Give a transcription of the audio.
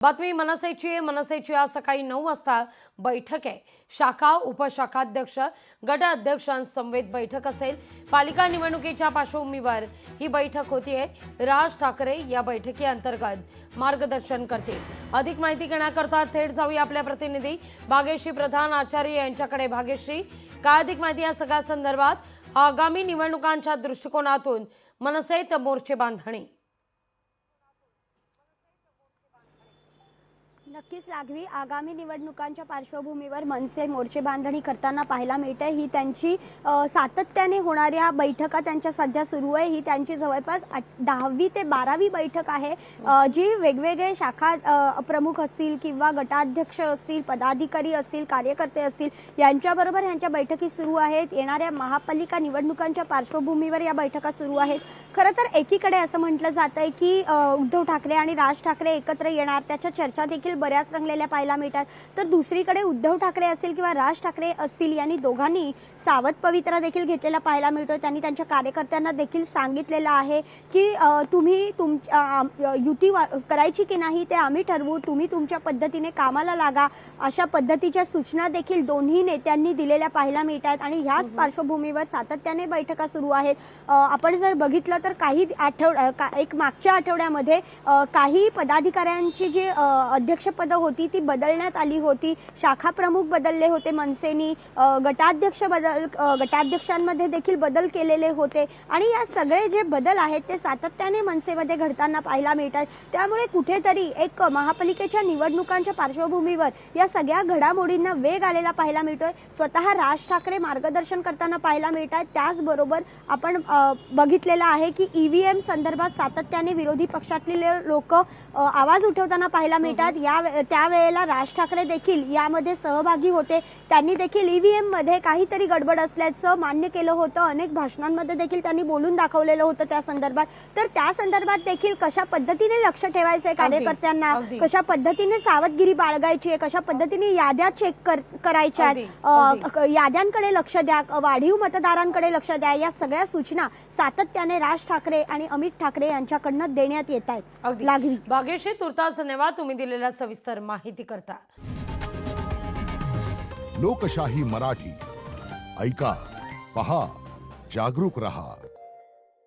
बातमी मनसेची आहे। मनसेची आज सकाळी 9 वाजता बैठक आहे। शाखा उपशाखाध्यक्ष गटाध्यक्षांसमवेत बैठक असेल। पालिका निवडणुकीच्या पार्श्वभूमीवर ही बैठक होतीये। राज ठाकरे या बैठकीअंतर्गत मार्गदर्शन करतील। अधिक माहिती घेण्याकरता थेट जाऊया आपल्या प्रतिनिधी भाग्यश्री प्रधान आचार्य यांच्याकडे। भाग्यश्री, काय अधिक माहिती या सगळ्या संदर्भात आगामी निवडणुकांच्या दृष्टिकोनातून मनसेत मोर्चे बांधणी? नक्कीच लागवी, आगामी निवडणुकांच्या पार्श्वभूमीवर मनसे मोर्चे बांधणी करताना पाहायला मिळते। ही त्यांची सातत्याने होणाऱ्या बैठका त्यांच्या सध्या सुरू आहे। ही त्यांची जवळपास 10वी ते 12वी बैठक आहे, जी वेगवेगळे शाखा प्रमुख असतील किंवा गटाध्यक्ष असतील, पदाधिकारी असतील, कार्यकर्ते असतील यांच्याबरोबर यांच्या बैठकी सुरू आहेत। येणाऱ्या महापालिका निवडणुकांच्या पार्श्वभूमीवर या बैठका सुरू आहेत। खरं तर एकीकडे असं म्हटलं जातंय की उद्धव ठाकरे आणि राज ठाकरे एकत्र येणार, त्याच्या चर्चा देखील बऱ्याच रंगलेल्या पाहायला मिळतात। तर दुसरीकडे उद्धव ठाकरे असतील किंवा राज ठाकरे असतील यांनी दोघांनी सावध पवित्रा देखील घेतलेला पाहायला मिळतो। त्यांनी त्यांच्या कार्यकर्त्यांना देखील सांगितलेलं आहे की तुम्ही युती करायची की नाही ते आम्ही ठरवू, तुम्ही तुमच्या पद्धतीने कामाला लागा, अशा पद्धतीच्या सूचना देखील दोन्ही नेत्यांनी दिलेल्या पाहायला मिळतात। आणि ह्याच पार्श्वभूमीवर सातत्याने बैठका सुरू आहेत। आपण जर बघितलं तर काही एक मागच्या आठवड्यामध्ये काही पदाधिकाऱ्यांची जी अध्यक्षपद होती ती बदलण्यात आली होती। शाखा प्रमुख बदलले होते मनसेनी, गटाध्यक्षांमध्ये देखील बदल केलेले होते। आणि या सगळे जे बदल आहेत ते सातत्याने मनसेमध्ये घडताना पाहायला मिळतात। त्यामुळे कुठेतरी एक महापालिकेच्या निवडणुकांच्या पार्श्वभूमीवर या सगळ्या घडामोडींना वेग आलेला पाहायला मिळतोय। स्वतः राज ठाकरे मार्गदर्शन करताना पाहायला मिळतात। त्याचबरोबर आपण बघितलेलं आहे की ईव्हीएम संदर्भात सातत्याने विरोधी पक्षातले लोक आवाज उठवताना पाहायला मिळतात। त्यावेळेला राज ठाकरे देखील यामध्ये सहभागी होते। त्यांनी देखील ईव्हीएम मध्ये काहीतरी गडबड असल्याचं मान्य केलं होतं। अनेक भाषणांमध्ये देखील त्यांनी बोलून दाखवलेलं होतं त्या संदर्भात। तर त्या संदर्भात देखील कशा पद्धतीने लक्ष ठेवायचंय कार्यकर्त्यांना, कशा पद्धतीने सावधगिरी बाळगायची आहे, कशा पद्धतीने याद्या चेक करायच्या, याद्यांकडे लक्ष द्या, वाढीव मतदारांकडे लक्ष द्या, या सगळ्या सूचना सातत्याने राज ठाकरे आणि अमित ठाकरे यांच्याकडनं देण्यात येत आहेत। लागवी, भाग्यश्री, तुर्तास धन्यवाद तुम्ही दिलेल्या सविस्तर माहिती करता। लोकशाही मराठी ऐका, पहा, जागरूक रहा।